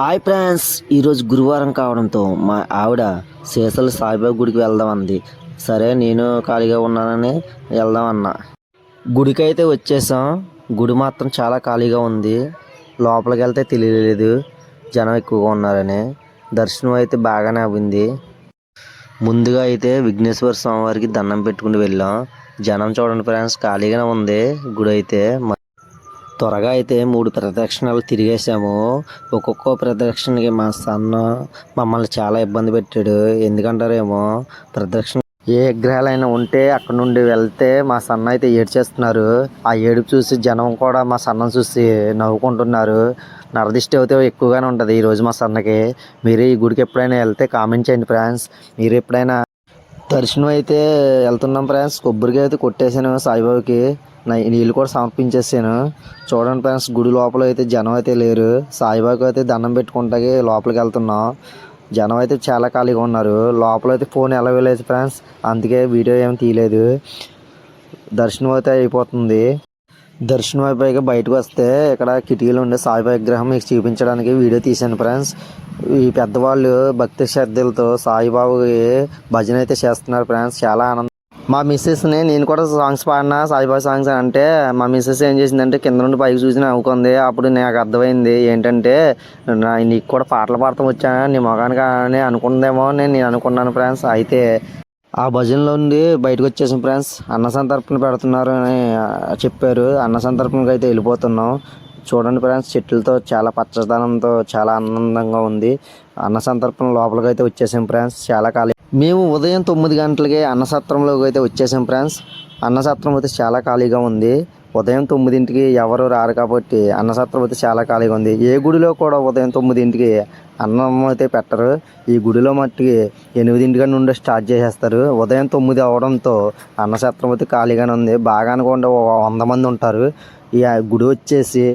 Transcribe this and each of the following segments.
Hi friends, ఈరోజు గురువారం కావడంతో మా ఆవిడ శేషాల సాయిబాబా గుడికి వెళ్దాం అంది. సరే నేను ఖాళీగా ఉన్నానని వెళ్దాం అన్నా. గుడికి అయితే వచ్చేసాం. గుడి మాత్రం చాలా ఖాళీగా ఉంది. లోపలికి వెళ్తే తెలియలేదు జనం ఎక్కువగా ఉన్నారని. దర్శనం అయితే బాగానే అయింది. ముందుగా అయితే విఘ్నేశ్వర స్వామి వారికి దండం పెట్టుకుని వెళ్ళాం. జనం చూడండి ఫ్రెండ్స్, ఖాళీగానే ఉంది గుడి అయితే. త్వరగా అయితే 3 ప్రదక్షిణాలు తిరిగేసాము. ఒక్కొక్క ప్రదక్షిణకి మా సన్న మమ్మల్ని చాలా ఇబ్బంది పెట్టాడు. ఎందుకంటారేమో, ప్రదక్షిణ ఏ విగ్రహాలైనా ఉంటే అక్కడ నుండి వెళ్తే మా సన్న అయితే ఏడ్చేస్తున్నారు. ఆ ఏడుపు చూసి జనం కూడా మా సన్నం చూసి నవ్వుకుంటున్నారు. నరదిష్టి అయితే ఎక్కువగానే ఉంటుంది ఈరోజు మా సన్నకి. మీరు ఈ గుడికి ఎప్పుడైనా వెళ్తే కామెంట్ చేయండి ఫ్రెండ్స్. మీరు ఎప్పుడైనా దర్శనం అయితే వెళ్తున్నాం ఫ్రెండ్స్. కొబ్బరికాయ అయితే కొట్టేసాను సాయిబాబాకి. నీళ్ళు కూడా సమర్పించేసాను. చూడండి ఫ్రెండ్స్, గుడి లోపల అయితే జనం అయితే లేరు. సాయిబాబాకి అయితే దండం పెట్టుకుంటాకి లోపలికి వెళ్తున్నాం. జనం అయితే చాలా ఖాళీగా ఉన్నారు. లోపల అయితే ఫోన్ ఎలా వెళ్ళలేదు ఫ్రెండ్స్, అందుకే వీడియో ఏమి తీయలేదు. దర్శనం అయితే అయిపోతుంది. దర్శనం అయిపోయాక బయటకు వస్తే ఇక్కడ కిటికీలు ఉండే సాయిబాబా విగ్రహం మీకు చూపించడానికి వీడియో తీశాను ఫ్రెండ్స్. ఈ పెద్దవాళ్ళు భక్తి శ్రద్ధలతో సాయిబాబాకి భజన అయితే చేస్తున్నారు ఫ్రెండ్స్. చాలా ఆనందం. మా మిస్సెస్ని నేను కూడా సాంగ్స్ పాడినా సాయిబాబా సాంగ్స్ అంటే, మా మిస్సెస్ ఏం చేసిందంటే కింద నుండి పైకి చూసి నవ్వుకుంది. అప్పుడు నాకు అర్థమైంది ఏంటంటే, నీకు కూడా పాటలు పాడతాం వచ్చా నీ మొగానికి అని అనుకుందేమో నేను అనుకున్నాను ఫ్రెండ్స్. అయితే ఆ భజనలో నుండి బయటకు వచ్చేసాం ఫ్రెండ్స్. అన్న సంతర్పణ పెడుతున్నారు అని చెప్పారు. అన్న సంతర్పణకి అయితే వెళ్ళిపోతున్నాం. చూడండి ఫ్రెండ్స్, చెట్లతో చాలా పచ్చదనంతో చాలా ఆనందంగా ఉంది. అన్న సంతర్పణ లోపలికి అయితే వచ్చేసాం ఫ్రెండ్స్. చాలా ఖాళీ. మేము ఉదయం 9 గంటలకి అన్నసత్రంలోకి అయితే వచ్చేసాం ఫ్రెండ్స్. అన్నసత్రం అయితే చాలా ఖాళీగా ఉంది. ఉదయం 9ంటికి ఎవరు రారు కాబట్టి అన్నసత్రం అయితే చాలా ఖాళీగా ఉంది. ఏ గుడిలో కూడా ఉదయం 9ంటికి అన్నం అయితే పెట్టరు. ఈ గుడిలో మట్టికి 8 నుండి స్టార్ట్ చేసేస్తారు. ఉదయం 9 అవడంతో అన్నసత్రం అయితే ఖాళీగానే ఉంది. బాగా అనుకోండి 100 మంది ఉంటారు. ఈ గుడి వచ్చేసి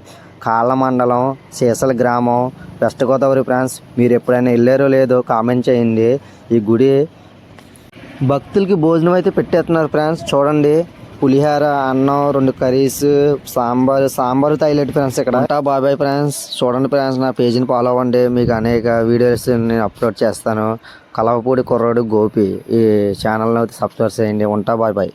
కాళ్ళ మండలం, శేషాల గ్రామం, వెస్ట్ గోదావరి ఫ్రెండ్స్. మీరు ఎప్పుడైనా వెళ్ళారో లేదో కామెంట్ చేయండి. ఈ గుడి భక్తులకి భోజనం అయితే పెట్టేస్తున్నారు ఫ్రెండ్స్. చూడండి, పులిహార, అన్నం, 2 కర్రీస్, సాంబారు హైలైట్ ఫ్రెండ్స్. ఇక్కడ బాబాయ్ ఫ్రెండ్స్. చూడండి ఫ్రెండ్స్, నా పేజీని ఫాలో అవ్వండి. మీకు అనేక వీడియోస్ నేను అప్లోడ్ చేస్తాను. కలవపూడి కుర్రాడు గోపి ఈ ఛానల్ని అయితే సబ్స్క్రైబ్ చేయండి. బాబాయ్.